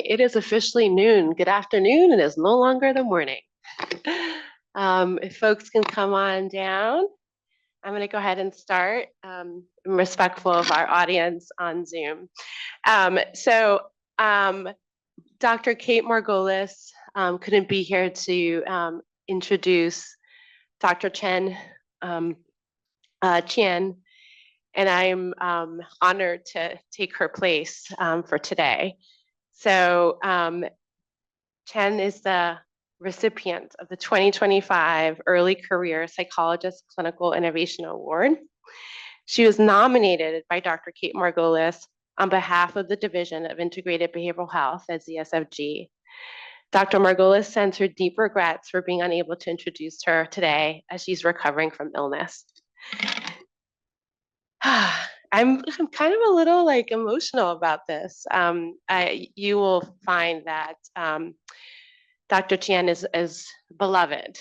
it is officially noon. Good afternoon. It is no longer the morning. If folks can come on down, I'm going to go ahead and start. I'm respectful of our audience on Zoom. Dr. Kate Margolis couldn't be here to introduce Dr. Qian, and I'm honored to take her place for today. So Cheng is the recipient of the 2025 Early Career Psychologist Clinical Innovation Award. She was nominated by Dr. Kate Margolis on behalf of the Division of Integrated Behavioral Health at UCSF. Dr. Margolis sends her deep regrets for being unable to introduce her today as she's recovering from illness. I'm kind of a little emotional about this. You will find that Dr. Qian is beloved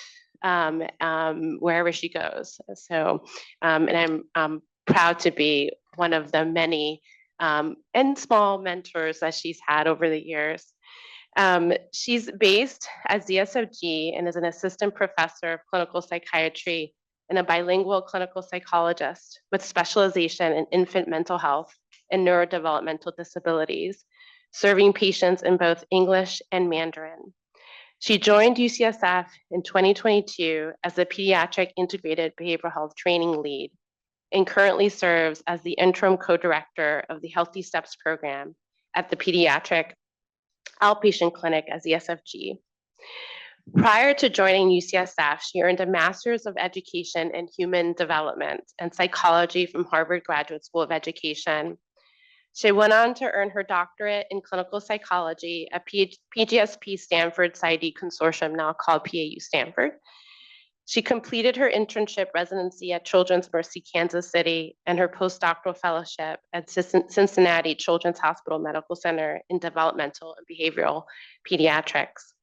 wherever she goes. So, and I'm proud to be one of the many and small mentors that she's had over the years. She's based at UCSF and is an assistant professor of clinical psychiatry and a bilingual clinical psychologist with specialization in infant mental health and neurodevelopmental disabilities, serving patients in both English and Mandarin. She joined UCSF in 2022 as the Pediatric Integrated Behavioral Health Training Lead and currently serves as the interim co-director of the Healthy Steps program at the Pediatric Outpatient Clinic at UCSF. Prior to joining UCSF, she earned a Master's of Education in Human Development and Psychology from Harvard Graduate School of Education. She went on to earn her doctorate in clinical psychology at PGSP Stanford PsyD Consortium, now called PAU Stanford. She completed her internship residency at Children's Mercy Kansas City and her postdoctoral fellowship at Cincinnati Children's Hospital Medical Center in Developmental and Behavioral Pediatrics.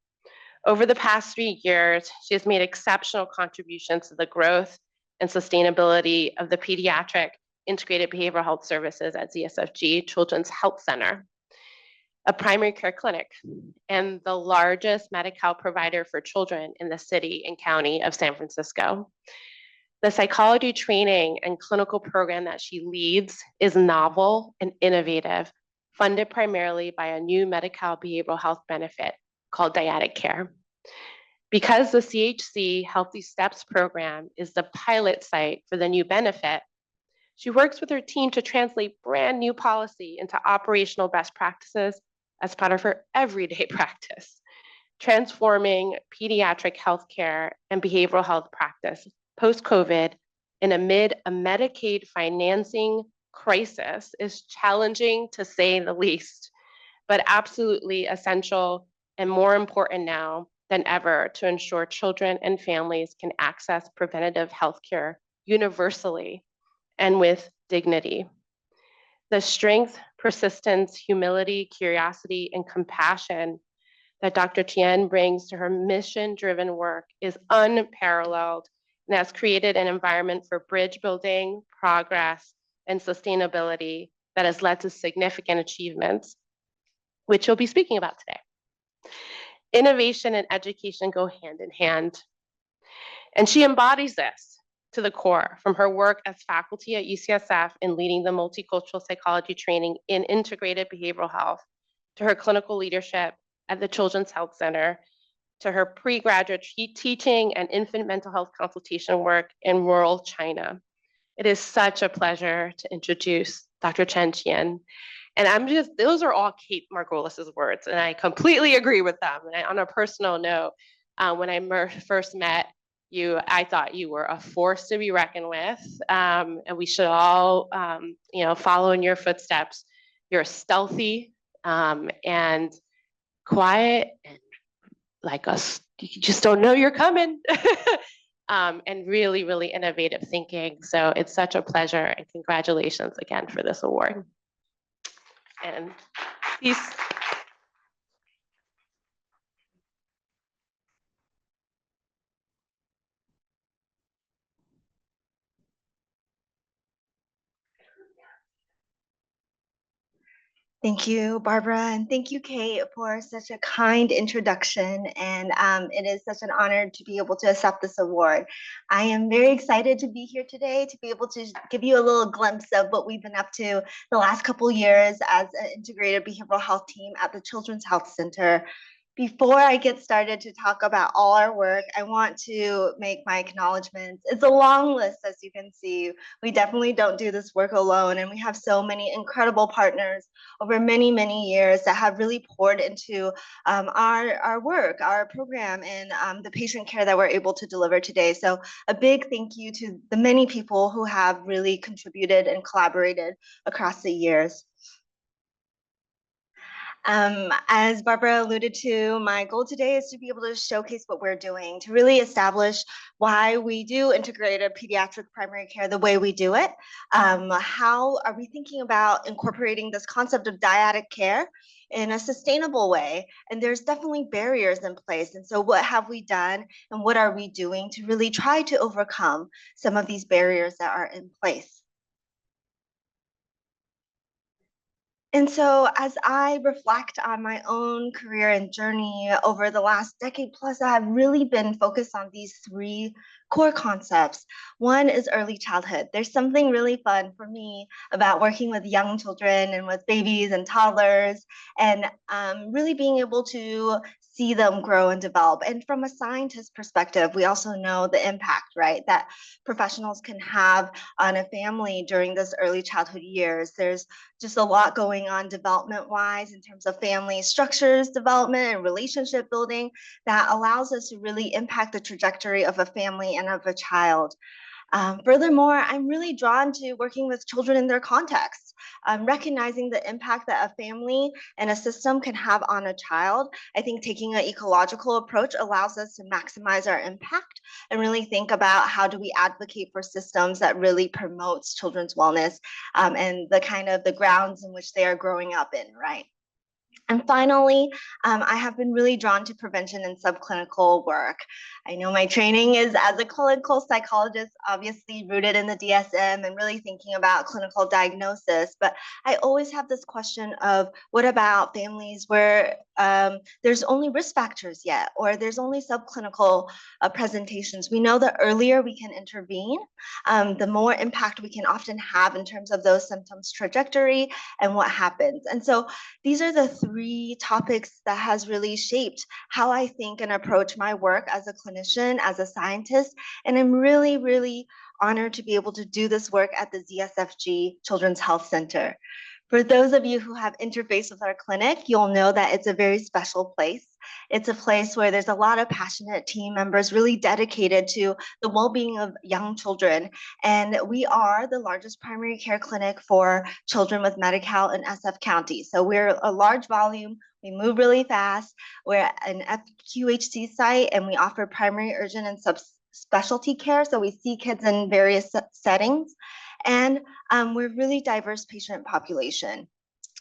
Over the past 3 years, she has made exceptional contributions to the growth and sustainability of the Pediatric Integrated Behavioral Health Services at UCSF Children's Health Center, a primary care clinic, and the largest Medi-Cal provider for children in the city and county of San Francisco. The psychology training and clinical program that she leads is novel and innovative, funded primarily by a new Medi-Cal behavioral health benefit called Dyadic care. Because the CHC Healthy Steps program is the pilot site for the new benefit, she works with her team to translate brand new policy into operational best practices as part of her everyday practice, transforming pediatric healthcare and behavioral health practice post-COVID amid a Medicaid financing crisis is challenging to say the least, but absolutely essential and more important now than ever to ensure children and families can access preventative healthcare universally and with dignity. The strength, persistence, humility, curiosity, and compassion that Dr. Qian brings to her mission-driven work is unparalleled and has created an environment for bridge building, progress, and sustainability that has led to significant achievements, which you'll be speaking about today. Innovation and education go hand in hand, and she embodies this to the core from her work as faculty at UCSF in leading the multicultural psychology training in integrated behavioral health, to her clinical leadership at the Children's Health Center, to her pre-graduate teaching and infant mental health consultation work in rural China. It is such a pleasure to introduce Dr. Chen Qian. And those are all Kate Margolis's words, and I completely agree with them. And on a personal note, when I first met you, I thought you were a force to be reckoned with, and we should all, follow in your footsteps. You're stealthy and quiet, and like us, you just don't know you're coming, and really, really innovative thinking. So it's such a pleasure, and congratulations again for this award. And peace. Thank you, Barbara, and thank you, Kate, for such a kind introduction. And it is such an honor to be able to accept this award. I am very excited to be here today to be able to give you a little glimpse of what we've been up to the last couple years as an integrated behavioral health team at the Children's Health Center. Before I get started to talk about all our work, I want to make my acknowledgments. It's a long list, as you can see. We definitely don't do this work alone, and we have so many incredible partners over many, many years that have really poured into our work, our program, and the patient care that we're able to deliver today. So a big thank you to the many people who have really contributed and collaborated across the years. As Barbara alluded to, my goal today is to be able to showcase what we're doing, to really establish why we do integrated pediatric primary care the way we do it. How are we thinking about incorporating this concept of dyadic care in a sustainable way? And there's definitely barriers in place. And so what have we done and what are we doing to really try to overcome some of these barriers that are in place? And so, as I reflect on my own career and journey over the last decade plus, I have really been focused on these three core concepts. One is early childhood. There's something really fun for me about working with young children and with babies and toddlers, and really being able to see them grow and develop. And from a scientist perspective, we also know the impact, right, that professionals can have on a family during those early childhood years. There's just a lot going on development wise in terms of family structures development and relationship building that allows us to really impact the trajectory of a family and of a child. Furthermore, I'm really drawn to working with children in their context, recognizing the impact that a family and a system can have on a child. I think taking an ecological approach allows us to maximize our impact and really think about how do we advocate for systems that really promotes children's wellness and the kind of the grounds in which they are growing up in, right? And finally, I have been really drawn to prevention and subclinical work. I know my training is as a clinical psychologist, obviously rooted in the DSM and really thinking about clinical diagnosis. But I always have this question of what about families where there's only risk factors yet, or there's only subclinical presentations? We know that earlier we can intervene, the more impact we can often have in terms of those symptoms trajectory and what happens. And so these are the three topics that has really shaped how I think and approach my work as a clinician, as a scientist. And I'm really, really honored to be able to do this work at the ZSFG Children's Health Center. For those of you who have interfaced with our clinic, you'll know that it's a very special place. It's a place where there's a lot of passionate team members really dedicated to the well-being of young children. And we are the largest primary care clinic for children with Medi-Cal in SF County. So we're a large volume. We move really fast. We're an FQHC site, and we offer primary, urgent, and subspecialty care. So we see kids in various settings. And we're really diverse patient population.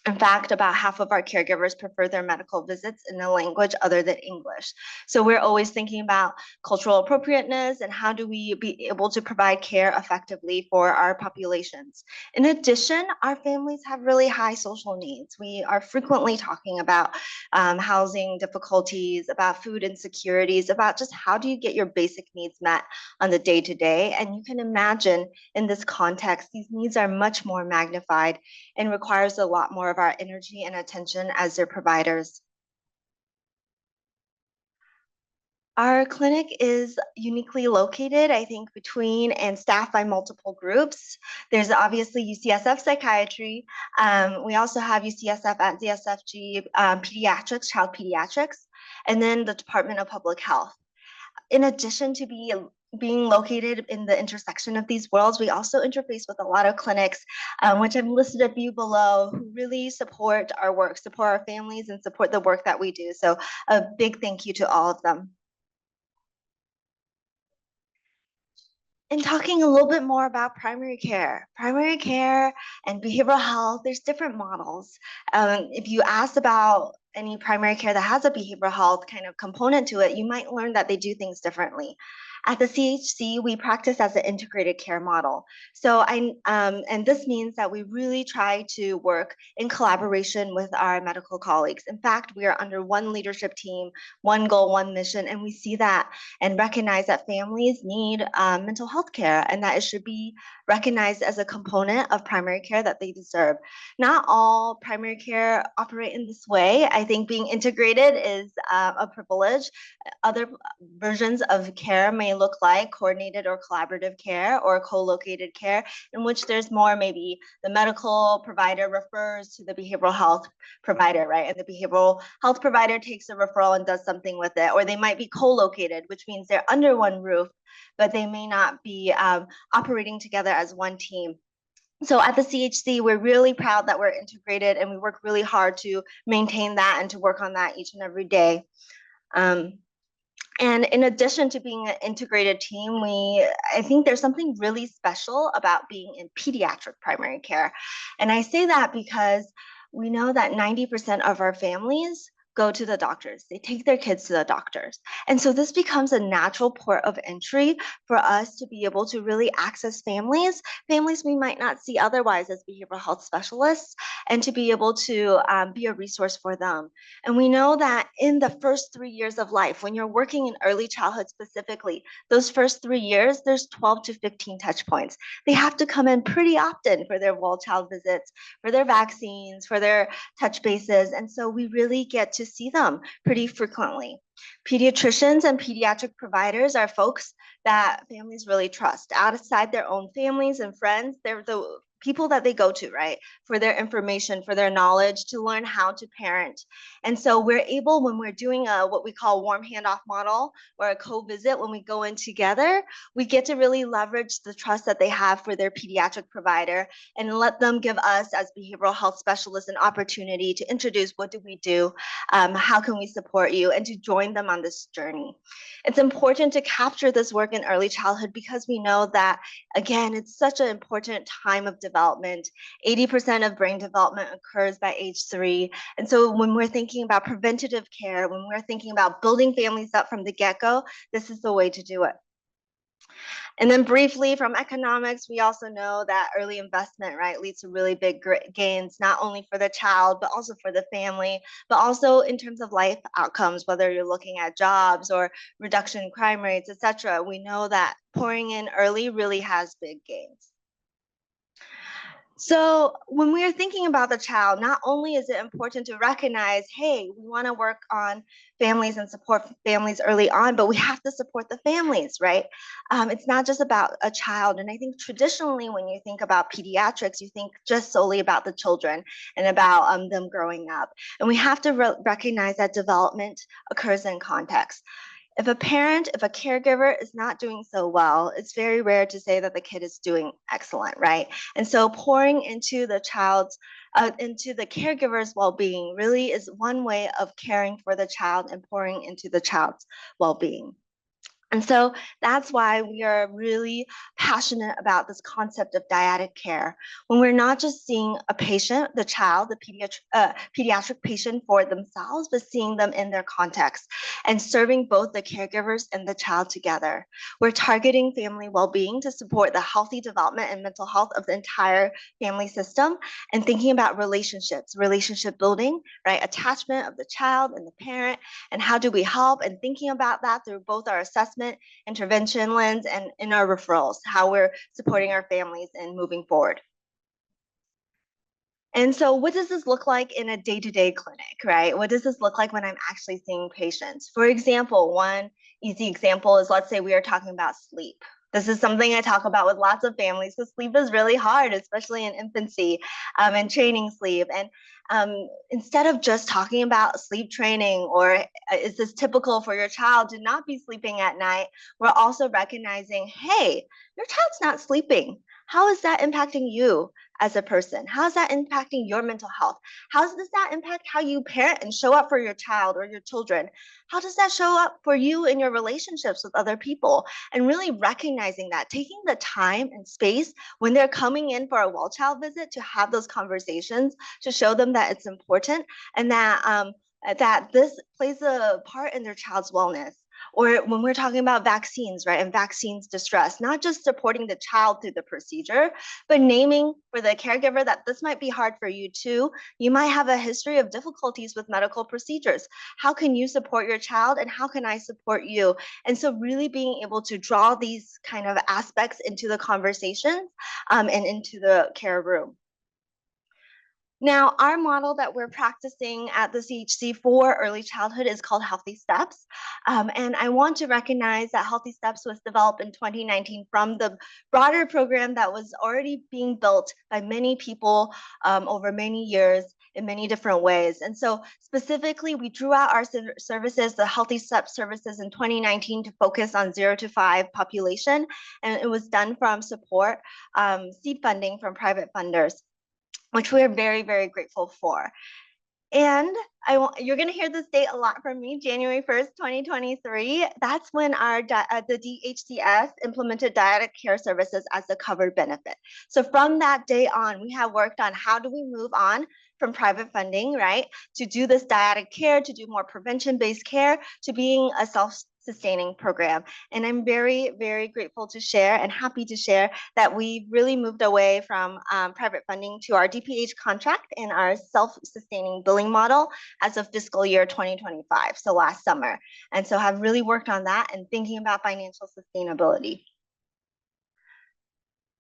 In fact, about half of our caregivers prefer their medical visits in a language other than English. So we're always thinking about cultural appropriateness and how do we be able to provide care effectively for our populations. In addition, our families have really high social needs. We are frequently talking about housing difficulties, about food insecurities, about just how do you get your basic needs met on the day-to-day. And you can imagine in this context, these needs are much more magnified and requires a lot more of our energy and attention as their providers. Our clinic is uniquely located, I think, between and staffed by multiple groups. There's obviously UCSF Psychiatry. We also have UCSF at ZSFG Pediatrics, Child Pediatrics, and then the Department of Public Health. In addition to being located in the intersection of these worlds, we also interface with a lot of clinics, which I've listed a few below, who really support our work, support our families, and support the work that we do. So a big thank you to all of them. And talking a little bit more about primary care and behavioral health, there's different models. If you ask about any primary care that has a behavioral health kind of component to it, you might learn that they do things differently. At the CHC, we practice as an integrated care model. So and this means that we really try to work in collaboration with our medical colleagues. In fact, we are under one leadership team, one goal, one mission, and we see that and recognize that families need mental health care and that it should be recognized as a component of primary care that they deserve. Not all primary care operate in this way. I think being integrated is a privilege. Other versions of care may look like coordinated or collaborative care or co-located care, in which there's more maybe the medical provider refers to the behavioral health provider, right? And the behavioral health provider takes a referral and does something with it. Or they might be co-located, which means they're under one roof, but they may not be operating together as one team. So at the CHC, we're really proud that we're integrated, and we work really hard to maintain that and to work on that each and every day. And in addition to being an integrated team, I think there's something really special about being in pediatric primary care. And I say that because we know that 90% of our families go to the doctors. They take their kids to the doctors. And so this becomes a natural port of entry for us to be able to really access families we might not see otherwise as behavioral health specialists, and to be able to be a resource for them. And we know that in the first 3 years of life, when you're working in early childhood specifically, those first 3 years, there's 12 to 15 touch points. They have to come in pretty often for their well child visits, for their vaccines, for their touch bases. And so we really get to see them pretty frequently. Pediatricians and pediatric providers are folks that families really trust. Outside their own families and friends, they're the people that they go to, right, for their information, for their knowledge, to learn how to parent. And so we're able, when we're doing what we call warm handoff model or a co-visit, when we go in together, we get to really leverage the trust that they have for their pediatric provider and let them give us as behavioral health specialists an opportunity to introduce what do we do, how can we support you, and to join them on this journey. It's important to capture this work in early childhood because we know that, again, it's such an important time of development. 80% of brain development occurs by age 3. And so when we're thinking about preventative care, when we're thinking about building families up from the get-go, this is the way to do it. And then briefly from economics, we also know that early investment, right, leads to really big gains, not only for the child, but also for the family, but also in terms of life outcomes, whether you're looking at jobs or reduction in crime rates, et cetera. We know that pouring in early really has big gains. So when we are thinking about the child, not only is it important to recognize, hey, we want to work on families and support families early on, but we have to support the families, right? It's not just about a child. And I think traditionally when you think about pediatrics, you think just solely about the children and about them growing up. And we have to recognize that development occurs in context. If a parent, if a caregiver is not doing so well, it's very rare to say that the kid is doing excellent, right? And so pouring into the child's, into the caregiver's well-being really is one way of caring for the child and pouring into the child's well-being. And so that's why we are really passionate about this concept of dyadic care. When we're not just seeing a patient, the child, the pediatric patient for themselves, but seeing them in their context and serving both the caregivers and the child together. We're targeting family well-being to support the healthy development and mental health of the entire family system, and thinking about relationships, relationship building, right? Attachment of the child and the parent, and how do we help, and thinking about that through both our assessment, intervention lens, and in our referrals, how we're supporting our families and moving forward. And so what does this look like in a day-to-day clinic, right? What does this look like when I'm actually seeing patients? For example, one easy example is, let's say we are talking about sleep. This is something I talk about with lots of families because sleep is really hard, especially in infancy, and training sleep. And instead of just talking about sleep training or is this typical for your child to not be sleeping at night, we're also recognizing, hey, your child's not sleeping. How is that impacting you as a person? How is that impacting your mental health? How does that impact how you parent and show up for your child or your children? How does that show up for you in your relationships with other people? And really recognizing that, taking the time and space when they're coming in for a well child visit to have those conversations, to show them that it's important and that that this plays a part in their child's wellness. Or when we're talking about vaccines, right, and vaccines distress, not just supporting the child through the procedure, but naming for the caregiver that this might be hard for you too. You might have a history of difficulties with medical procedures. How can you support your child, and how can I support you? And so really being able to draw these kind of aspects into the conversations and into the care room. Now, our model that we're practicing at the CHC for early childhood is called Healthy Steps. And I want to recognize that Healthy Steps was developed in 2019 from the broader program that was already being built by many people over many years in many different ways. And so specifically, we drew out our services, the Healthy Steps services in 2019 to focus on 0 to 5 population. And it was done from support, seed funding from private funders, which we're very, very grateful for. And you're going to hear this date a lot from me, January 1st, 2023. That's when the DHCS implemented Dyadic care services as a covered benefit. So from that day on, we have worked on how do we move on from private funding, right, to do this dyadic care, to do more prevention-based care, to being a self-sustaining program. And I'm very, very grateful to share and happy to share that we really moved away from private funding to our DPH contract and our self-sustaining billing model as of fiscal year 2025, so last summer. And so have really worked on that and thinking about financial sustainability.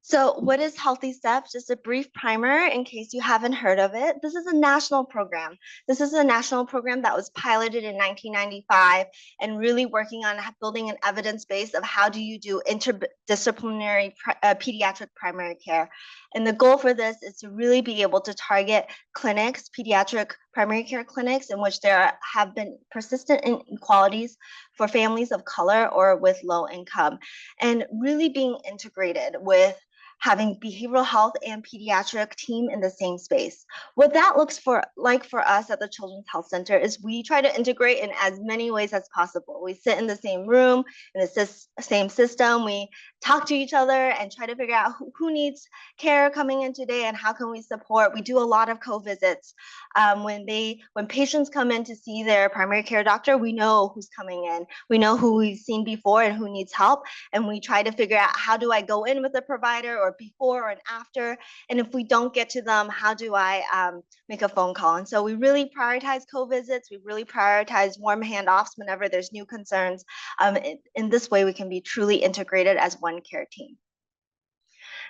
So what is Healthy Steps? Just a brief primer in case you haven't heard of it. This is a national program. This is a national program that was piloted in 1995 and really working on building an evidence base of how do you do interdisciplinary pediatric primary care. And the goal for this is to really be able to target clinics, pediatric primary care clinics, in which there have been persistent inequalities for families of color or with low income, and really being integrated with having behavioral health and pediatric team in the same space. What that looks like for us at the Children's Health Center is we try to integrate in as many ways as possible. We sit in the same room, in the same system. We talk to each other and try to figure out who needs care coming in today and how can we support. We do a lot of co-visits. When patients come in to see their primary care doctor, we know who's coming in. We know who we've seen before and who needs help. And we try to figure out, how do I go in with a provider, or before or after? And if we don't get to them, how do I make a phone call? And so we really prioritize co-visits. We really prioritize warm handoffs whenever there's new concerns. In this way, we can be truly integrated as one care team.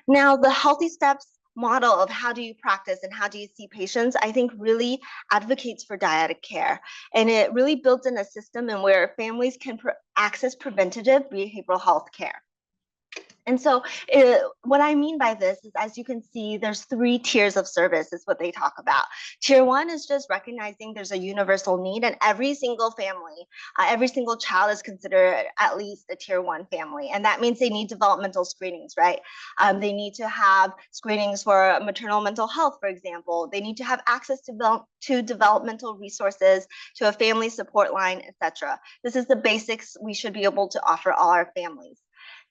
Now, the Healthy Steps model of how do you practice and how do you see patients, I think really advocates for dyadic care. And it really builds in a system in where families can access preventative behavioral health care. And so what I mean by this is, as you can see, there's 3 tiers of service is what they talk about. Tier 1 is just recognizing there's a universal need, and every single family, every single child is considered at least a tier 1 family. And that means they need developmental screenings, right? They need to have screenings for maternal mental health, for example. They need to have access to developmental resources, to a family support line, etc. This is the basics we should be able to offer all our families.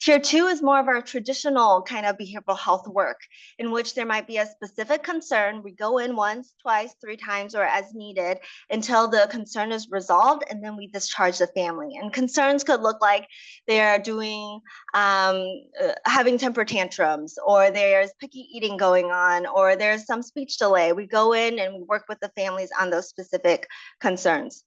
Tier 2 is more of our traditional kind of behavioral health work, in which there might be a specific concern. We go in once, twice, 3 times, or as needed until the concern is resolved, and then we discharge the family. And concerns could look like they're doing, having temper tantrums, or there's picky eating going on, or there's some speech delay. We go in and we work with the families on those specific concerns.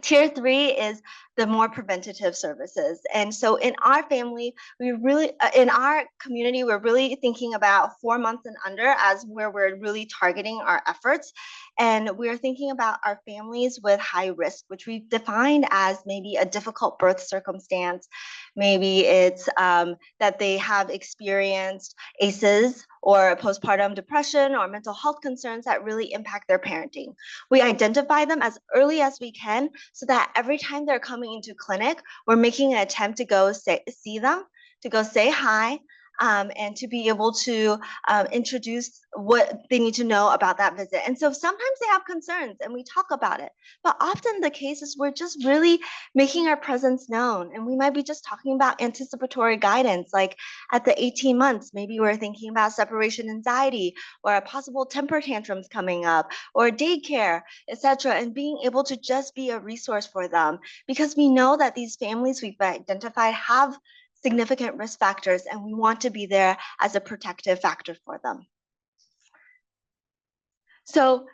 Tier 3 is the more preventative services. And so in our family, in our community, we're really thinking about 4 months and under as where we're really targeting our efforts. And we're thinking about our families with high risk, which we've defined as maybe a difficult birth circumstance. Maybe it's that they have experienced ACEs or postpartum depression or mental health concerns that really impact their parenting. We identify them as early as we can so that every time they're coming into clinic, we're making an attempt to go see them, to go say hi, and to be able to introduce what they need to know about that visit. And so sometimes they have concerns and we talk about it, but often the case is we're just really making our presence known. And we might be just talking about anticipatory guidance, like at the 18 months, maybe we're thinking about separation anxiety or a possible temper tantrums coming up or daycare, etc., and being able to just be a resource for them, because we know that these families we've identified have significant risk factors and we want to be there as a protective factor for them. So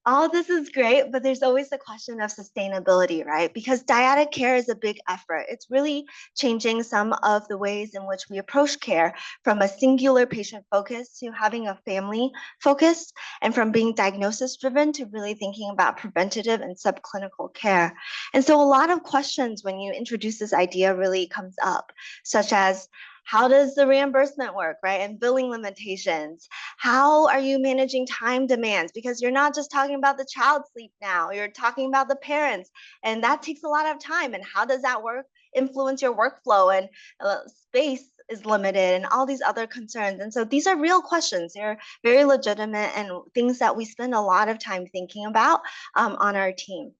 all this is great, but there's always the question of sustainability, right? Because dyadic care is a big effort. It's really changing some of the ways in which we approach care, from a singular patient focus to having a family focus, and from being diagnosis driven to really thinking about preventative and subclinical care. And so a lot of questions when you introduce this idea really comes up, such as, how does the reimbursement work, right? And billing limitations. How are you managing time demands? Because you're not just talking about the child sleep now, you're talking about the parents, and that takes a lot of time. And how does that work influence your workflow? And space is limited and all these other concerns. And so these are real questions. They're very legitimate and things that we spend a lot of time thinking about on our team.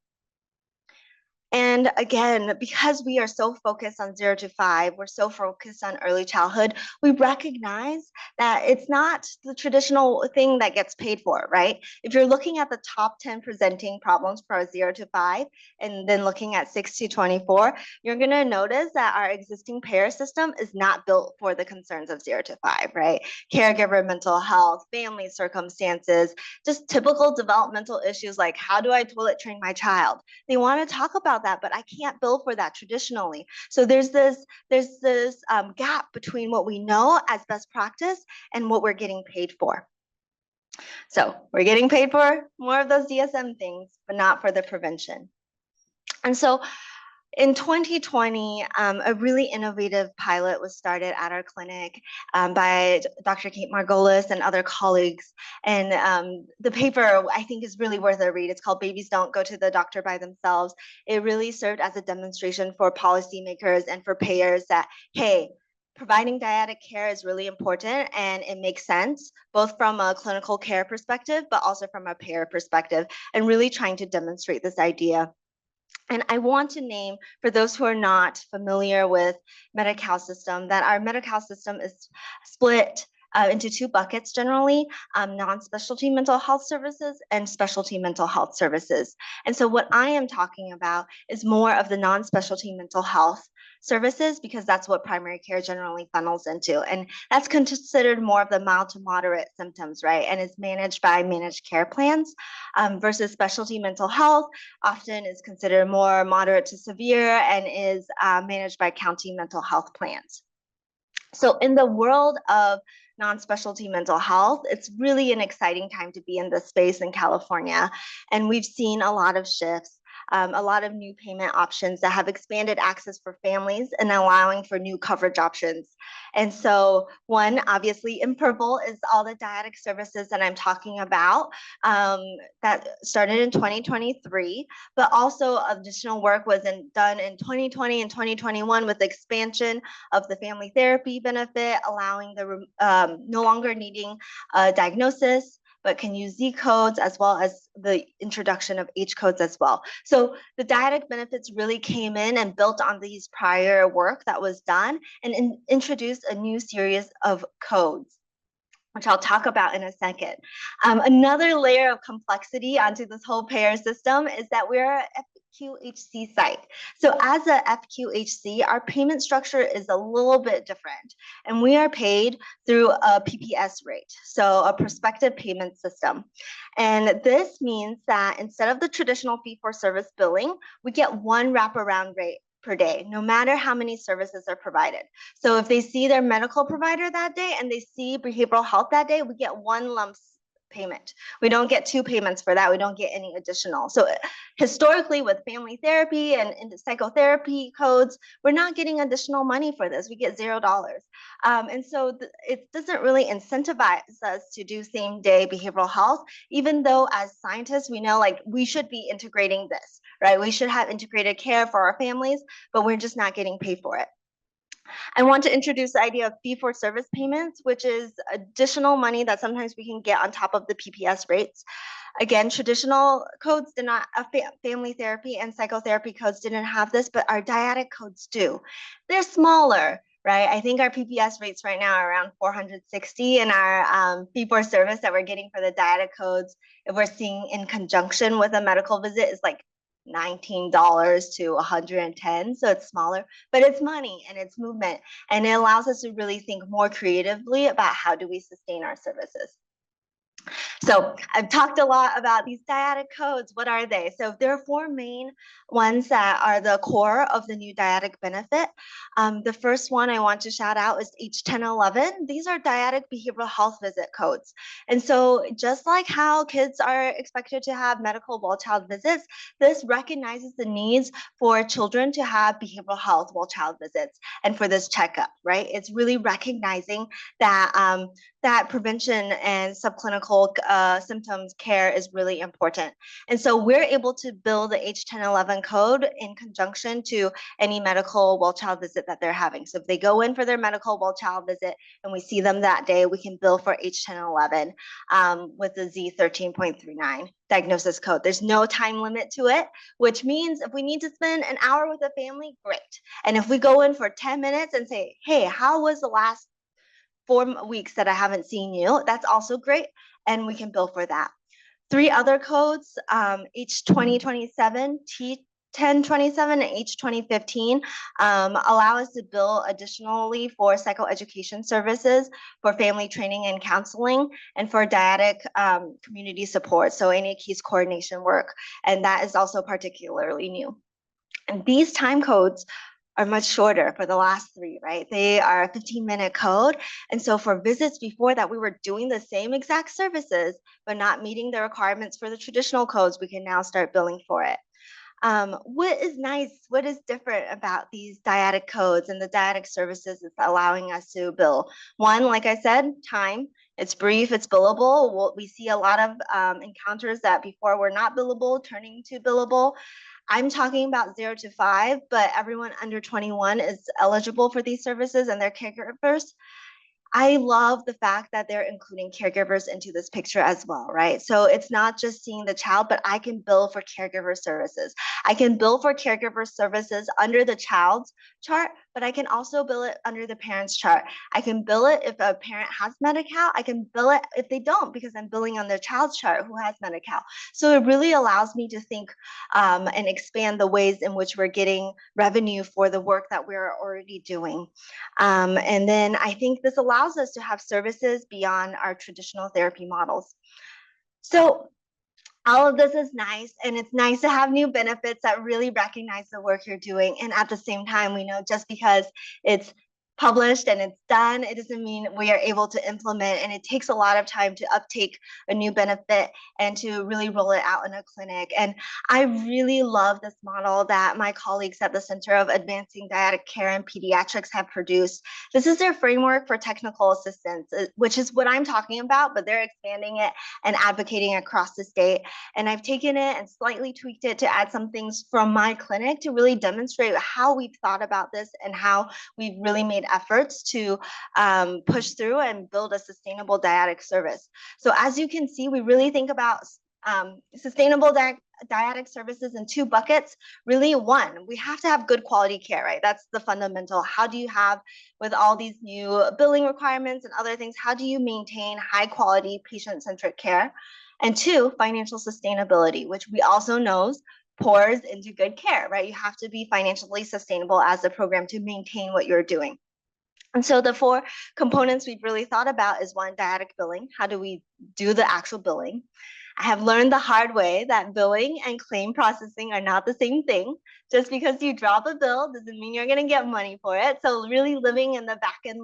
And again, because we are so focused on 0 to 5, we're so focused on early childhood, we recognize that it's not the traditional thing that gets paid for, right? If you're looking at the top 10 presenting problems for 0 to 5, and then looking at 6 to 24, you're gonna notice that our existing payer system is not built for the concerns of 0 to 5, right? Caregiver mental health, family circumstances, just typical developmental issues like, how do I toilet train my child? They wanna talk about that, but I can't bill for that traditionally. So there's this gap between what we know as best practice and what we're getting paid for. So we're getting paid for more of those DSM things, but not for the prevention. And so in 2020, a really innovative pilot was started at our clinic by Dr. Kate Margolis and other colleagues. And the paper, I think, is really worth a read. It's called Babies Don't Go to the Doctor by Themselves. It really served as a demonstration for policymakers and for payers that, hey, providing dyadic care is really important and it makes sense, both from a clinical care perspective, but also from a payer perspective, and really trying to demonstrate this idea. And I want to name, for those who are not familiar with Medi-Cal system, that our Medi-Cal system is split into two buckets generally, non-specialty mental health services and specialty mental health services. And so what I am talking about is more of the non-specialty mental health services, because that's what primary care generally funnels into. And that's considered more of the mild to moderate symptoms, right? And is managed by managed care plans versus specialty mental health often is considered more moderate to severe and is managed by county mental health plans. So in the world of non-specialty mental health, it's really an exciting time to be in this space in California. And we've seen a lot of shifts. A lot of new payment options that have expanded access for families and allowing for new coverage options. And so one, obviously in purple, is all the dyadic services that I'm talking about that started in 2023, but also additional work was done in 2020 and 2021 with the expansion of the family therapy benefit, allowing the no longer needing a diagnosis, but can use Z codes, as well as the introduction of H codes as well. So the dyadic benefits really came in and built on these prior work that was done and introduced a new series of codes, which I'll talk about in a second. Another layer of complexity onto this whole payer system is that we're a FQHC site. So as a FQHC, our payment structure is a little bit different, and we are paid through a PPS rate, so a prospective payment system. And this means that instead of the traditional fee-for-service billing, we get one wraparound rate per day, no matter how many services are provided. So if they see their medical provider that day and they see behavioral health that day, we get one lump payment. We don't get two payments for that. We don't get any additional. So historically with family therapy and psychotherapy codes, we're not getting additional money for this. We get $0. And so it doesn't really incentivize us to do same day behavioral health, even though as scientists, we know like we should be integrating this, right? We should have integrated care for our families, but we're just not getting paid for it. I want to introduce the idea of fee-for-service payments, which is additional money that sometimes we can get on top of the PPS rates. Again, traditional codes did not, family therapy and psychotherapy codes didn't have this, but our dyadic codes do. They're smaller, right? I think our PPS rates right now are around 460, and our fee-for-service that we're getting for the dyadic codes, if we're seeing in conjunction with a medical visit, is like $19 to $110. So it's smaller, but it's money and it's movement. And it allows us to really think more creatively about how do we sustain our services. So I've talked a lot about these dyadic codes. What are they? So there are four main ones that are the core of the new dyadic benefit. The first one I want to shout out is H1011. These are dyadic behavioral health visit codes. And so just like how kids are expected to have medical well-child visits, this recognizes the needs for children to have behavioral health well-child visits and for this checkup, right? It's really recognizing that that prevention and subclinical symptoms care is really important. And so we're able to build the H1011 code in conjunction to any medical well-child visit that they're having. So if they go in for their medical well-child visit and we see them that day, we can bill for H1011 with the Z13.39 diagnosis code. There's no time limit to it, which means if we need to spend an hour with a family, great. And if we go in for 10 minutes and say, hey, how was the last 4 weeks that I haven't seen you, that's also great, and we can bill for that. Three other codes, H2027, T1027, and H2015, allow us to bill additionally for psychoeducation services, for family training and counseling, and for dyadic community support, so any case coordination work, and that is also particularly new. And these time codes are much shorter for the last three, right? They are a 15-minute code. And so for visits before that, we were doing the same exact services, but not meeting the requirements for the traditional codes, we can now start billing for it. What is nice, what is different about these dyadic codes and the dyadic services is allowing us to bill? One, like I said, time. It's brief, it's billable. We see a lot of encounters that before were not billable, turning to billable. I'm talking about 0 to 5, but everyone under 21 is eligible for these services and their caregivers. I love the fact that they're including caregivers into this picture as well, right? So it's not just seeing the child, but I can bill for caregiver services. I can bill for caregiver services under the child's chart, but I can also bill it under the parent's chart. I can bill it if a parent has Medi-Cal. I can bill it if they don't, because I'm billing on their child's chart who has Medi-Cal. So it really allows me to think and expand the ways in which we're getting revenue for the work that we're already doing. And then I think this allows us to have services beyond our traditional therapy models. So all of this is nice, and it's nice to have new benefits that really recognize the work you're doing. And at the same time, we know just because it's published and it's done, it doesn't mean we are able to implement, and it takes a lot of time to uptake a new benefit and to really roll it out in a clinic. And I really love this model that my colleagues at the Center of Advancing Dyadic Care in Pediatrics have produced. This is their framework for technical assistance, which is what I'm talking about, but they're expanding it and advocating across the state. And I've taken it and slightly tweaked it to add some things from my clinic to really demonstrate how we've thought about this and how we've really made efforts to push through and build a sustainable dyadic service. So as you can see, we really think about sustainable dyadic services in two buckets. Really, one, we have to have good quality care, right? That's the fundamental. How do you have, with all these new billing requirements and other things, how do you maintain high quality patient-centric care? And two, financial sustainability, which we also know pours into good care, right? You have to be financially sustainable as a program to maintain what you're doing. And so the four components we've really thought about is one, dyadic billing. How do we do the actual billing? I have learned the hard way that billing and claim processing are not the same thing. Just because you drop a bill doesn't mean you're going to get money for it. So really living in the back end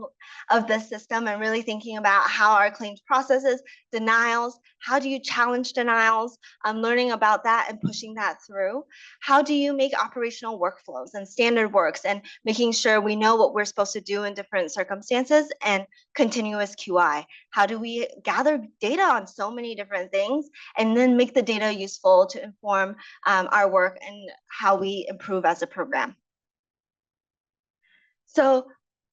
of the system and really thinking about how our claims processes, denials, how do you challenge denials, learning about that and pushing that through. How do you make operational workflows and standard works and making sure we know what we're supposed to do in different circumstances, and continuous QI. How do we gather data on so many different things and then make the data useful to inform our work and how we improve as a program? So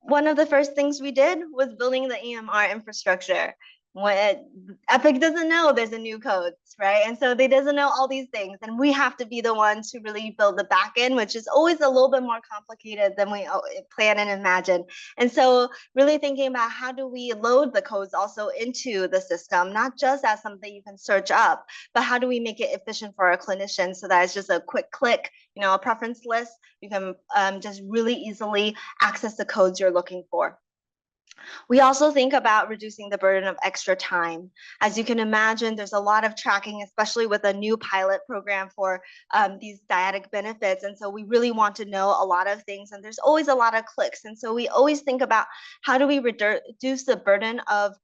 one of the first things we did was building the EMR infrastructure. When Epic doesn't know there's a new codes, right? And so they doesn't know all these things. And we have to be the ones who really build the backend, which is always a little bit more complicated than we plan and imagine. And so really thinking about how do we load the codes also into the system, not just as something you can search up, but how do we make it efficient for our clinicians so that it's just a quick click, a preference list. You can just really easily access the codes you're looking for. We also think about reducing the burden of extra time. As you can imagine, there's a lot of tracking, especially with a new pilot program for these dyadic benefits. And so we really want to know a lot of things, and there's always a lot of clicks. And so we always think about how do we reduce the burden of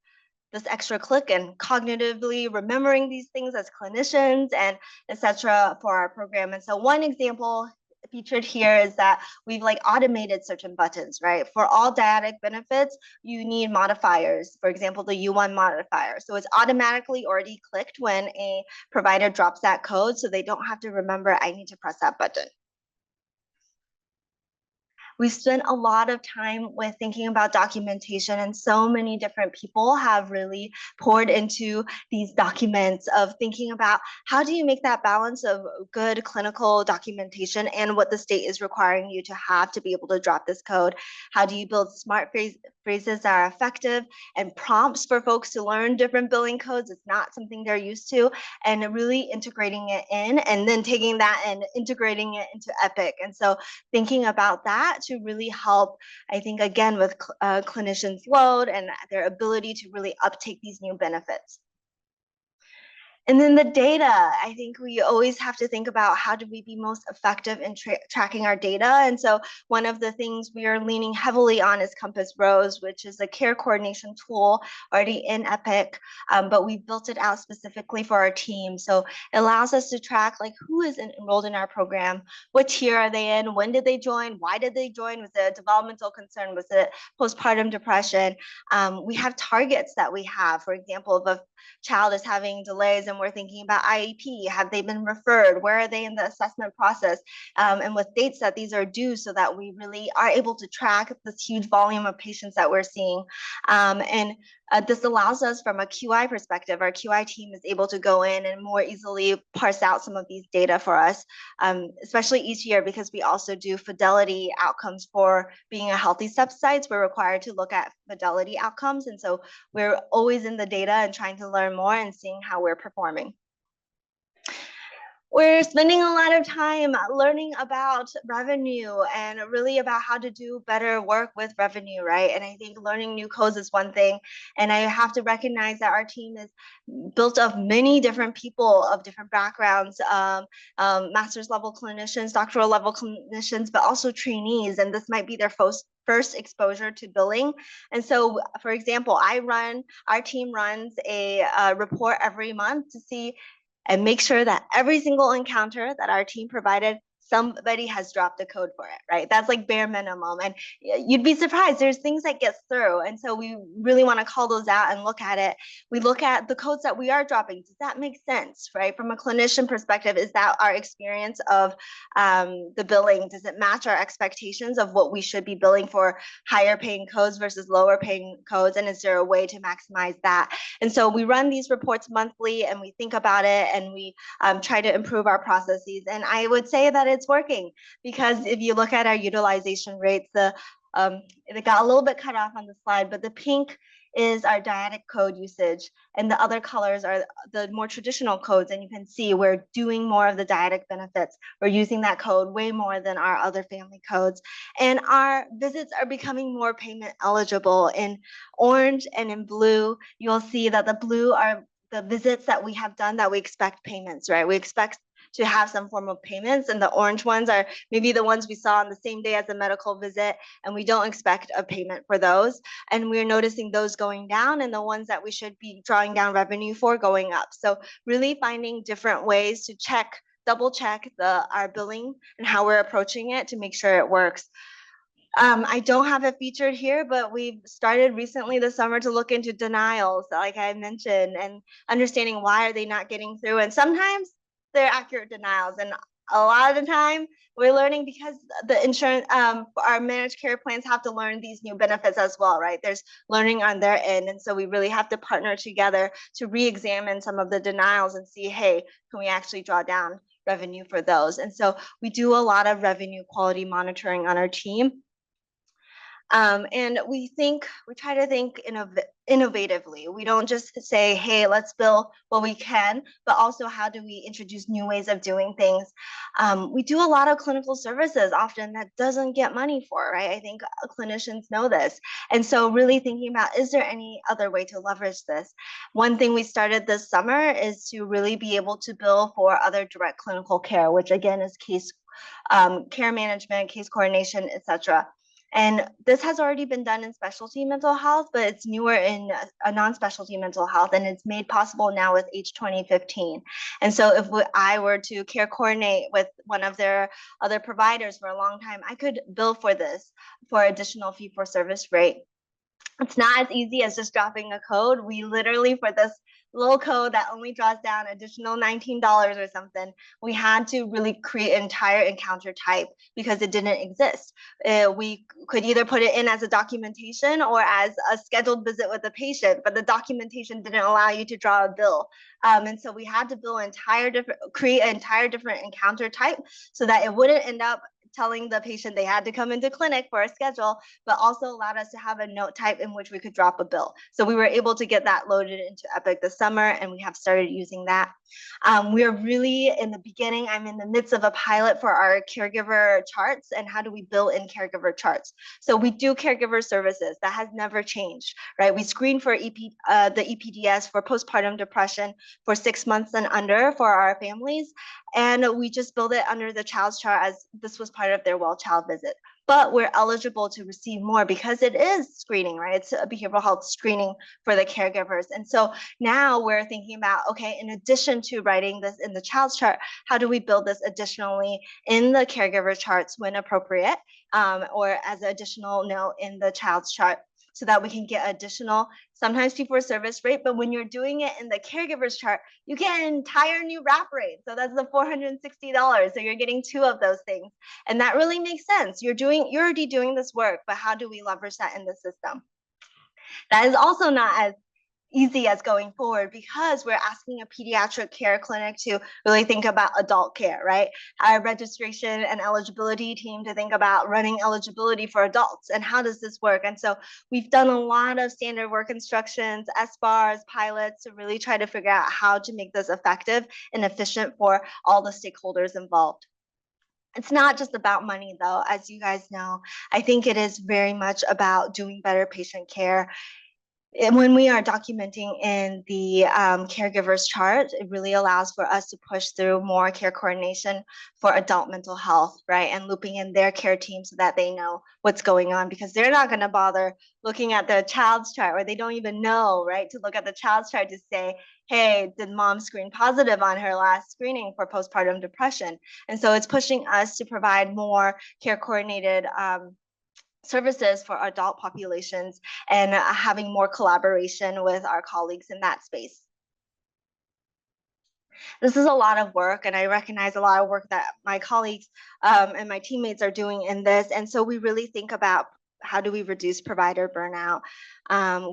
this extra click and cognitively remembering these things as clinicians and etc. for our program. And so one example featured here is that we've automated certain buttons, right? For all dyadic benefits, you need modifiers. For example, the U1 modifier. So it's automatically already clicked when a provider drops that code, so they don't have to remember, I need to press that button. We spent a lot of time with thinking about documentation, and so many different people have really poured into these documents of thinking about how do you make that balance of good clinical documentation and what the state is requiring you to have to be able to drop this code. How do you build smart phrases that are effective and prompts for folks to learn different billing codes? It's not something they're used to, and really integrating it in, and then taking that and integrating it into Epic. And so thinking about that to really help, I think, again, with clinicians' load and their ability to really uptake these new benefits. And then the data, I think we always have to think about how do we be most effective in tracking our data. And so one of the things we are leaning heavily on is Compass Rose, which is a care coordination tool already in Epic, but we built it out specifically for our team. So it allows us to track who is enrolled in our program, what tier are they in, when did they join, why did they join, was it a developmental concern, was it postpartum depression. We have targets that we have, for example, if a child is having delays and we're thinking about IEP, have they been referred, where are they in the assessment process, and with dates that these are due, so that we really are able to track this huge volume of patients that we're seeing. This allows us, from a QI perspective, our QI team is able to go in and more easily parse out some of these data for us, especially each year, because we also do fidelity outcomes for being a healthy step sites. We're required to look at fidelity outcomes. And so we're always in the data and trying to learn more and seeing how we're performing. We're spending a lot of time learning about revenue and really about how to do better work with revenue, right? And I think learning new codes is one thing. And I have to recognize that our team is built of many different people of different backgrounds, master's level clinicians, doctoral level clinicians, but also trainees. And this might be their first exposure to billing. And so, for example, our team runs a report every month to see and make sure that every single encounter that our team provided, somebody has dropped a code for it, right? That's bare minimum. And you'd be surprised, there's things that get through. And so we really want to call those out and look at it. We look at the codes that we are dropping. Does that make sense, right? From a clinician perspective, is that our experience of the billing? Does it match our expectations of what we should be billing for higher paying codes versus lower paying codes? And is there a way to maximize that? And so we run these reports monthly, and we think about it, and we try to improve our processes. And I would say that it's working, because if you look at our utilization rates, it got a little bit cut off on the slide, but the pink is our dyadic code usage, and the other colors are the more traditional codes. And you can see we're doing more of the dyadic benefits. We're using that code way more than our other family codes. And our visits are becoming more payment eligible. In orange and in blue, you'll see that the blue are the visits that we have done that we expect payments, right? We expect to have some form of payments, and the orange ones are maybe the ones we saw on the same day as the medical visit, and we don't expect a payment for those. And we're noticing those going down, and the ones that we should be drawing down revenue for going up. So really finding different ways to double check our billing and how we're approaching it to make sure it works. I don't have it featured here, but we've started recently this summer to look into denials, like I mentioned, and understanding why are they not getting through. And sometimes they're accurate denials, and a lot of the time we're learning because the insurance, our managed care plans have to learn these new benefits as well, right? There's learning on their end. And so we really have to partner together to re-examine some of the denials and see, hey, can we actually draw down revenue for those? And so we do a lot of revenue quality monitoring on our team. And we try to think innovatively. We don't just say, hey, let's bill what we can, but also how do we introduce new ways of doing things? We do a lot of clinical services often that doesn't get money for, right? I think clinicians know this. And so really thinking about, is there any other way to leverage this? One thing we started this summer is to really be able to bill for other direct clinical care, which again is case care management, case coordination, et cetera. And this has already been done in specialty mental health, but it's newer in a non-specialty mental health, and it's made possible now with H2015. And so if I were to care coordinate with one of their other providers for a long time, I could bill for this for additional fee-for-service rate. It's not as easy as just dropping a code. We literally, for this little code that only draws down additional $19 or something, we had to really create an entire encounter type because it didn't exist. We could either put it in as a documentation or as a scheduled visit with the patient, but the documentation didn't allow you to draw a bill. And so we had to create an entire different encounter type so that it wouldn't end up telling the patient they had to come into clinic for a schedule, but also allowed us to have a note type in which we could drop a bill. So we were able to get that loaded into Epic this summer, and we have started using that. We are really in the beginning. I'm in the midst of a pilot for our caregiver charts and how do we bill in caregiver charts. So we do caregiver services. That has never changed, right? We screen for the EPDS for postpartum depression for 6 months and under for our families. And we just build it under the child's chart as this was part of their well child visit. But we're eligible to receive more because it is screening, right? It's a behavioral health screening for the caregivers. And so now we're thinking about, okay, in addition to writing this in the child's chart, how do we build this additionally in the caregiver charts when appropriate, or as an additional note in the child's chart, so that we can get additional, sometimes fee-for-service rate, but when you're doing it in the caregiver's chart, you get an entire new wrap rate. So that's the $460. So you're getting 2 of those things. And that really makes sense. You're already doing this work, but how do we leverage that in the system? That is also not as easy as going forward because we're asking a pediatric care clinic to really think about adult care, right? Our registration and eligibility team to think about running eligibility for adults and how does this work? And so we've done a lot of standard work instructions, SBARs, pilots to really try to figure out how to make this effective and efficient for all the stakeholders involved. It's not just about money though, as you guys know. I think it is very much about doing better patient care. And when we are documenting in the caregivers chart, it really allows for us to push through more care coordination for adult mental health, right? And looping in their care team so that they know what's going on because they're not going to bother looking at the child's chart or they don't even know, right? To look at the child's chart to say, hey, did mom screen positive on her last screening for postpartum depression? And so it's pushing us to provide more care coordinated services for adult populations and having more collaboration with our colleagues in that space. This is a lot of work, and I recognize a lot of work that my colleagues and my teammates are doing in this. And so we really think about how do we reduce provider burnout.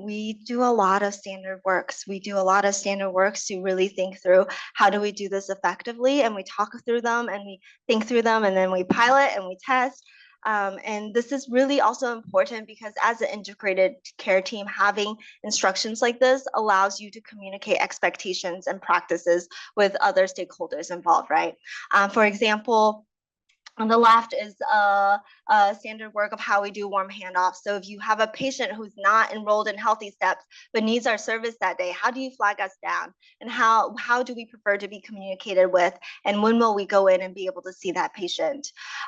We do a lot of standard works. We do a lot of standard works to really think through how do we do this effectively, and we talk through them and we think through them, and then we pilot and we test. And this is really also important because as an integrated care team, having instructions like this allows you to communicate expectations and practices with other stakeholders involved, right? For example, on the left is a standard work of how we do warm handoffs. So if you have a patient who's not enrolled in Healthy Steps but needs our service that day, how do you flag us down? And how do we prefer to be communicated with? And when will we go in and be able to see that patient?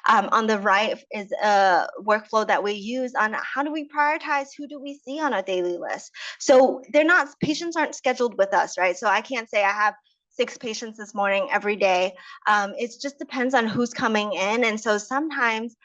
On the right is a workflow that we use on how do we prioritize who do we see on a daily list? So patients aren't scheduled with us, right? So I can't say I have 6 patients this morning every day. It just depends on who's coming in. And so sometimes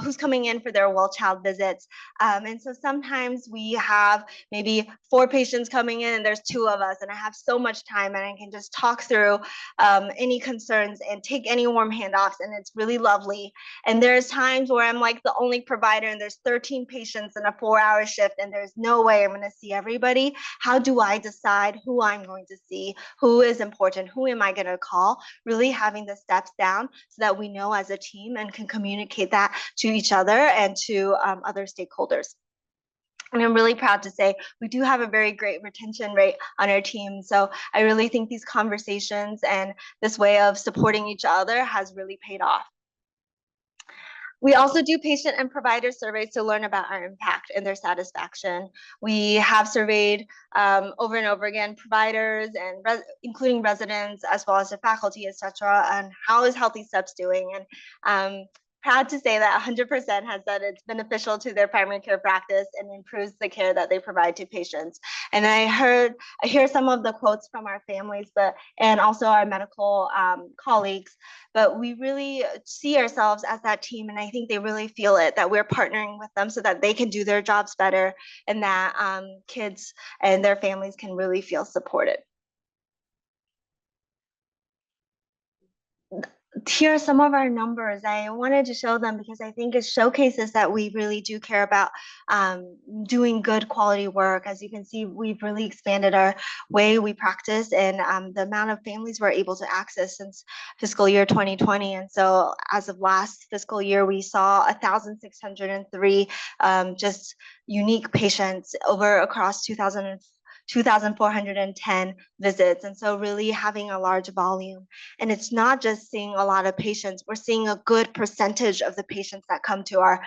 who's coming in for their well-child visits. And so sometimes we have maybe 4 patients coming in and there's 2 of us, and I have so much time and I can just talk through any concerns and take any warm handoffs, and it's really lovely. And there's times where I'm like the only provider and there's 13 patients in a 4-hour shift and there's no way I'm going to see everybody. How do I decide who I'm going to see, who is important, who am I going to call? Really having the steps down so that we know as a team and can communicate that to each other and to other stakeholders. And I'm really proud to say we do have a very great retention rate on our team. So I really think these conversations and this way of supporting each other has really paid off. We also do patient and provider surveys to learn about our impact and their satisfaction. We have surveyed over and over again providers and including residents as well as the faculty, etc. And how is Healthy Steps doing? And proud to say that 100% has said it's beneficial to their primary care practice and improves the care that they provide to patients. And I hear some of the quotes from our families, and also our medical colleagues, but we really see ourselves as that team, and I think they really feel it, that we're partnering with them so that they can do their jobs better and that kids and their families can really feel supported. Here are some of our numbers. I wanted to show them because I think it showcases that we really do care about doing good quality work. As you can see, we've really expanded our way we practice and the amount of families we're able to access since fiscal year 2020. And so as of last fiscal year, we saw 1,603 just unique patients across 2,410 visits. And so really having a large volume. And it's not just seeing a lot of patients, we're seeing a good percentage of the patients that come to our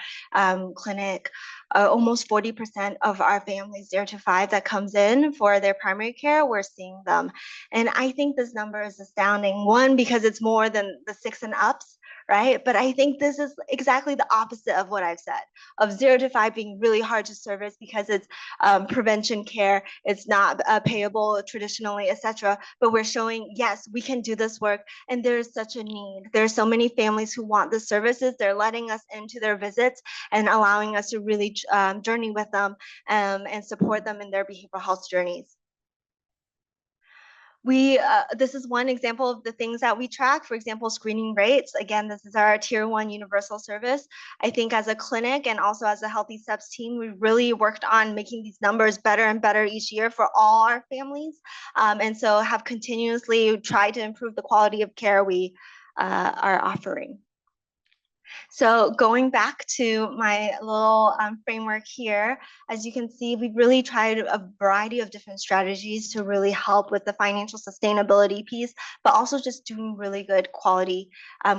clinic. Almost 40% of our families 0 to 5 that comes in for their primary care, we're seeing them. And I think this number is astounding. One, because it's more than the 6 and ups, right? But I think this is exactly the opposite of what I've said, of 0 to 5 being really hard to service because it's prevention care, it's not payable traditionally, etc. But we're showing, yes, we can do this work, and there's such a need. There's so many families who want the services. They're letting us into their visits and allowing us to really journey with them and support them in their behavioral health journeys. This is one example of the things that we track. For example, screening rates. Again, this is our tier 1 universal service. I think as a clinic and also as a Healthy Steps team, we really worked on making these numbers better and better each year for all our families. And so have continuously tried to improve the quality of care we are offering. So going back to my little framework here, as you can see, we've really tried a variety of different strategies to really help with the financial sustainability piece, but also just doing really good quality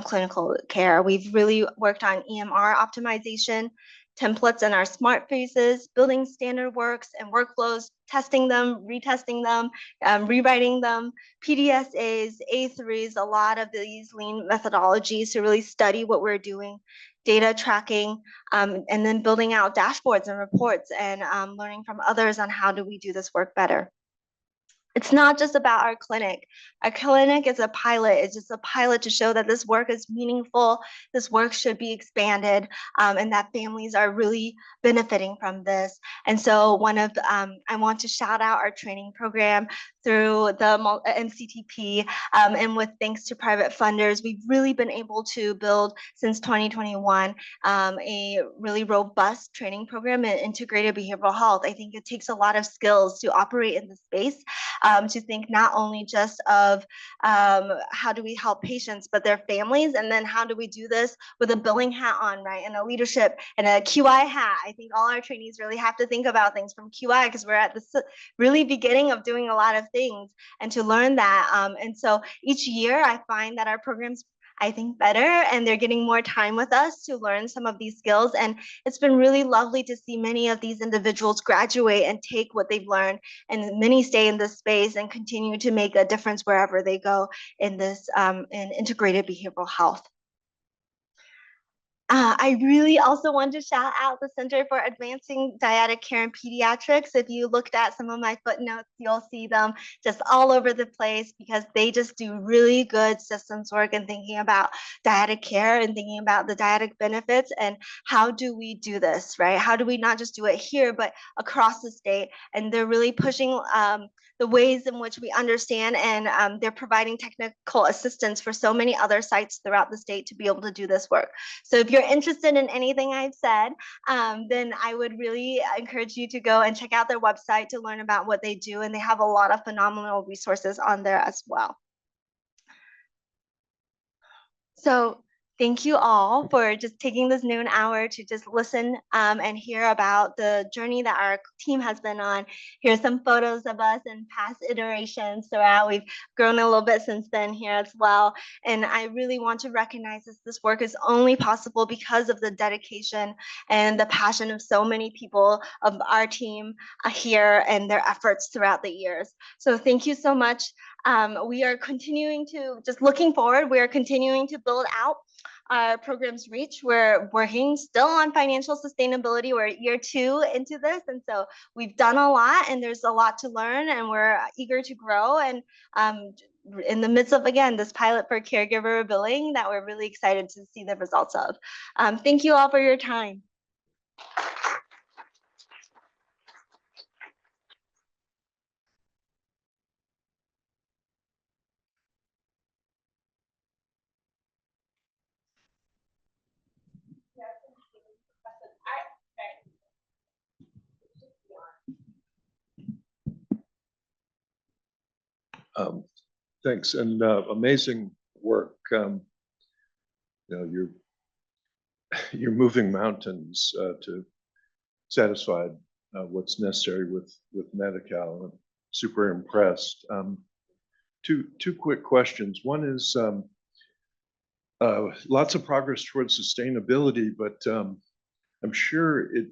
clinical care. We've really worked on EMR optimization, templates in our smart phases, building standard works and workflows, testing them, retesting them, rewriting them, PDSAs, A3s, a lot of these lean methodologies to really study what we're doing, data tracking, and then building out dashboards and reports and learning from others on how do we do this work better. It's not just about our clinic. Our clinic is a pilot. It's just a pilot to show that this work is meaningful, this work should be expanded, and that families are really benefiting from this. And so I want to shout out our training program through the MCTP, and with thanks to private funders, we've really been able to build since 2021 a really robust training program in integrated behavioral health. I think it takes a lot of skills to operate in the space. To think not only just of how do we help patients, but their families, and then how do we do this with a billing hat on, right, and a leadership and a QI hat. I think all our trainees really have to think about things from QI because we're at the really beginning of doing a lot of things and to learn that. And so each year I find that our programs, I think, better, and they're getting more time with us to learn some of these skills. And it's been really lovely to see many of these individuals graduate and take what they've learned, and many stay in this space and continue to make a difference wherever they go in this in integrated behavioral health. I really also want to shout out the Center for Advancing Dyadic Care in Pediatrics. If you looked at some of my footnotes, you'll see them just all over the place because they just do really good systems work and thinking about dyadic care and thinking about the dyadic benefits and how do we do this, right? How do we not just do it here, but across the state? And they're really pushing the ways in which we understand, and they're providing technical assistance for so many other sites throughout the state to be able to do this work. So if you're interested in anything I've said, then I would really encourage you to go and check out their website to learn about what they do. And they have a lot of phenomenal resources on there as well. So thank you all for just taking this noon hour to just listen and hear about the journey that our team has been on. Here's some photos of us in past iterations throughout. We've grown a little bit since then here as well. And I really want to recognize this work is only possible because of the dedication and the passion of so many people of our team here and their efforts throughout the years. So thank you so much. We are continuing to, just looking forward, we are continuing to build out our program's reach. We're working still on financial sustainability. We're year 2 into this. And so we've done a lot and there's a lot to learn and we're eager to grow. And in the midst of, again, this pilot for caregiver billing that we're really excited to see the results of. Thank you all for your time. Thanks, and amazing work. You know, you're moving mountains to satisfy what's necessary with Medi-Cal. I'm super impressed. Two quick questions. One is lots of progress towards sustainability, but I'm sure it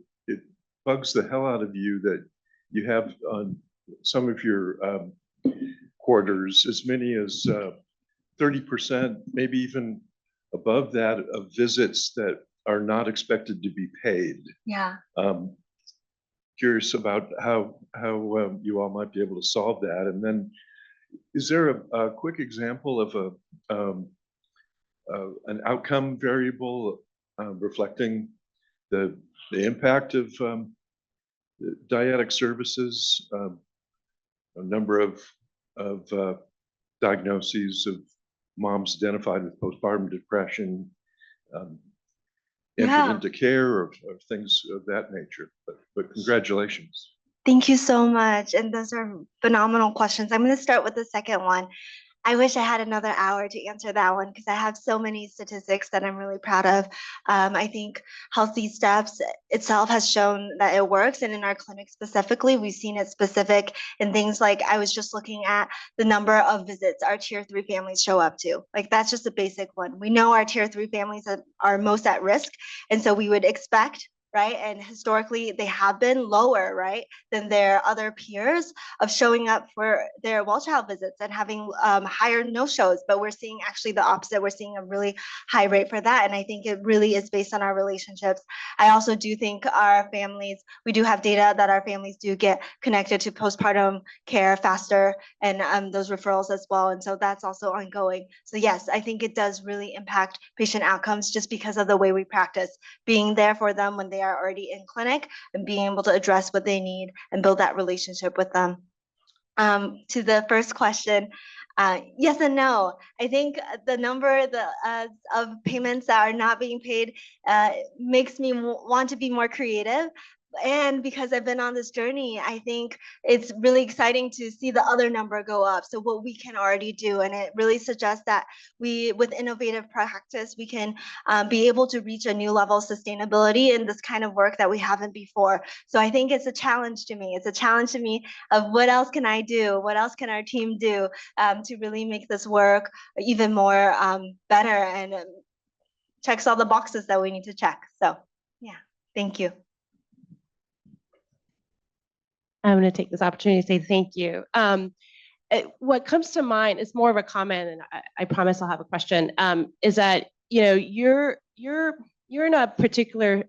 bugs the hell out of you that you have on some of your quarters as many as 30%, maybe even above that, of visits that are not expected to be paid. Yeah. Curious about how you all might be able to solve that. And then, is there a quick example of an outcome variable reflecting the impact of dyadic services, a number of diagnoses of moms identified with postpartum depression, entered into care, or things of that nature. But congratulations. Thank you so much. And those are phenomenal questions. I'm going to start with the second one. I wish I had another hour to answer that one because I have so many statistics that I'm really proud of. I think Healthy Steps itself has shown that it works. And in our clinic specifically, we've seen it specific in things like, I was just looking at the number of visits our tier 3 families show up to. Like, that's just a basic one. We know our tier 3 families are most at risk. And so we would expect, right? And historically, they have been lower, right, than their other peers of showing up for their well child visits and having higher no-shows. But we're seeing actually the opposite. We're seeing a really high rate for that. And I think it really is based on our relationships. I also do think our families, we do have data that our families do get connected to postpartum care faster and those referrals as well. And so that's also ongoing. So yes, I think it does really impact patient outcomes just because of the way we practice, being there for them when they are already in clinic and being able to address what they need and build that relationship with them. To the first question, yes and no. I think the number of payments that are not being paid makes me want to be more creative. And because I've been on this journey, I think it's really exciting to see the other number go up. So what we can already do, and it really suggests that we, with innovative practice, we can be able to reach a new level of sustainability in this kind of work that we haven't before. So I think it's a challenge to me. It's a challenge to me of what else can I do? What else can our team do to really make this work even more better and checks all the boxes that we need to check. So yeah, thank you. I'm going to take this opportunity to say thank you. What comes to mind is more of a comment, and I promise I'll have a question. Is that, you know, your you're in a particular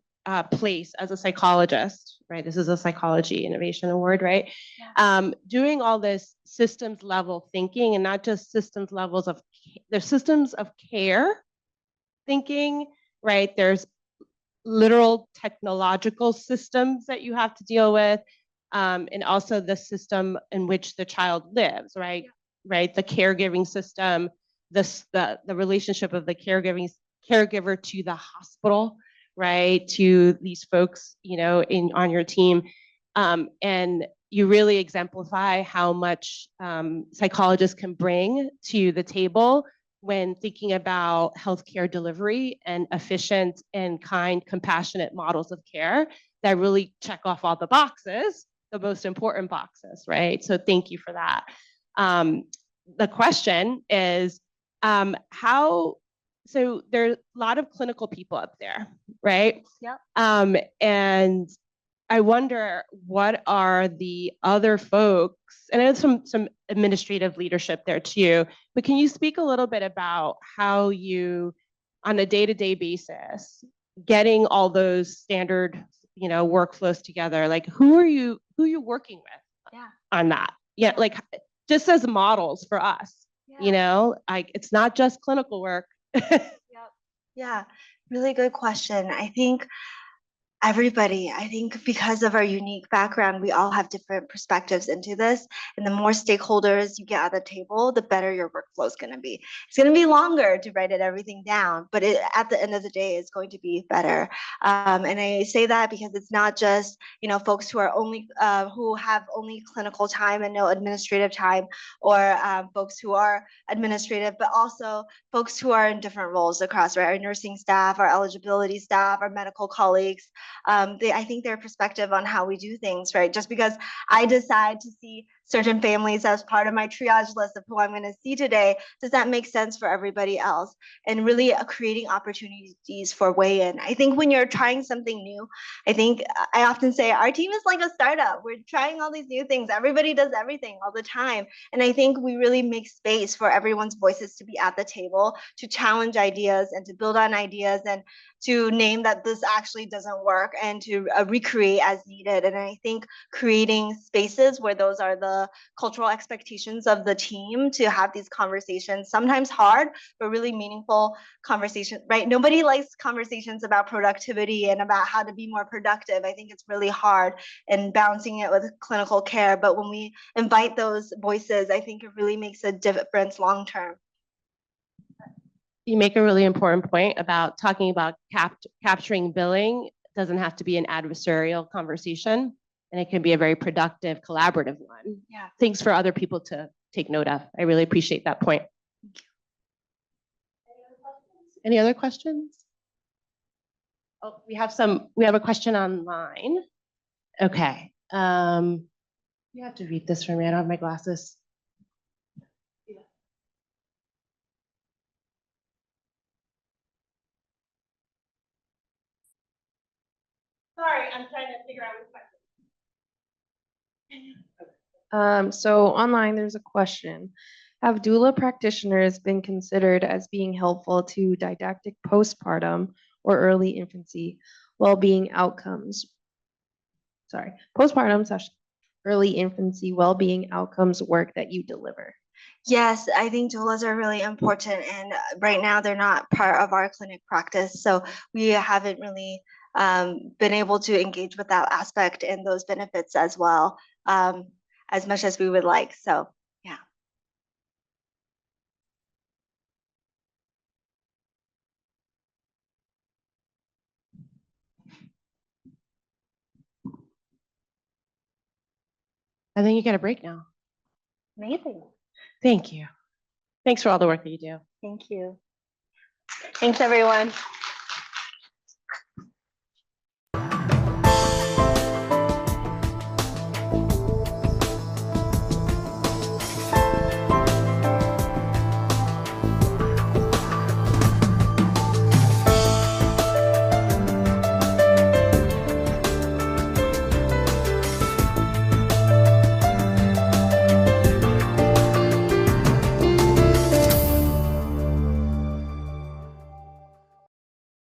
place as a psychologist, right? This is a psychology innovation award, right? Yeah. Doing all this systems level thinking, and not just systems levels of, there's systems of care thinking, right? There's literal technological systems that you have to deal with, and also the system in which the child lives, right? Yeah. Right, the caregiving system, the relationship of the caregiver to the hospital, right, to these folks, you know, on your team, and you really exemplify how much psychologists can bring to the table when thinking about healthcare delivery and efficient and kind, compassionate models of care that really check off all the boxes, the most important boxes, right? So thank you for that. The question is, so there's a lot of clinical people up there, right? Yep. And I wonder, what are the other folks, and there's some administrative leadership there too, but can you speak a little bit about how you, on a day-to-day basis, getting all those standard, you know, workflows together, like who are you working with on that? Yeah, like just as models for us, you know, like it's not just clinical work. Yeah, really good question. I think everybody, I think because of our unique background, we all have different perspectives into this. And the more stakeholders you get at the table, the better your workflow is going to be. It's going to be longer to write everything down, but at the end of the day, it's going to be better. And I say that because it's not just, you know, folks who are only who have only clinical time and no administrative time, or folks who are administrative, but also folks who are in different roles across, right? Our nursing staff, our eligibility staff, our medical colleagues. I think their perspective on how we do things, right? Just because I decide to see certain families as part of my triage list of who I'm going to see today, does that make sense for everybody else? And really creating opportunities for weigh-in. I think when you're trying something new, I often say our team is like a startup. We're trying all these new things. Everybody does everything all the time. And I think we really make space for everyone's voices to be at the table, to challenge ideas and to build on ideas, and to name that this actually doesn't work, and to recreate as needed. And I think creating spaces where those are the cultural expectations of the team to have these conversations, sometimes hard, but really meaningful conversations, right? Nobody likes conversations about productivity and about how to be more productive. I think it's really hard, and balancing it with clinical care. But when we invite those voices, I think it really makes a difference long term. You make a really important point about talking about capturing billing. It doesn't have to be an adversarial conversation, and it can be a very productive, collaborative one. Yeah. Things for other people to take note of. I really appreciate that point. Thank you. Any other questions? Oh, we have a question online. Okay. You have to read this for me. I don't have my glasses. Sorry, I'm trying to figure out what question. So online, there's a question. Have doula practitioners been considered as being helpful to didactic postpartum or early infancy well-being outcomes? Sorry, early infancy well-being outcomes work that you deliver? Yes, I think doulas are really important, and right now they're not part of our clinic practice, so we haven't really been able to engage with that aspect and those benefits as well, as much as we would like. So, yeah. I think you get a break now. Amazing. Thank you. Thanks for all the work that you do. Thank you. Thanks, everyone.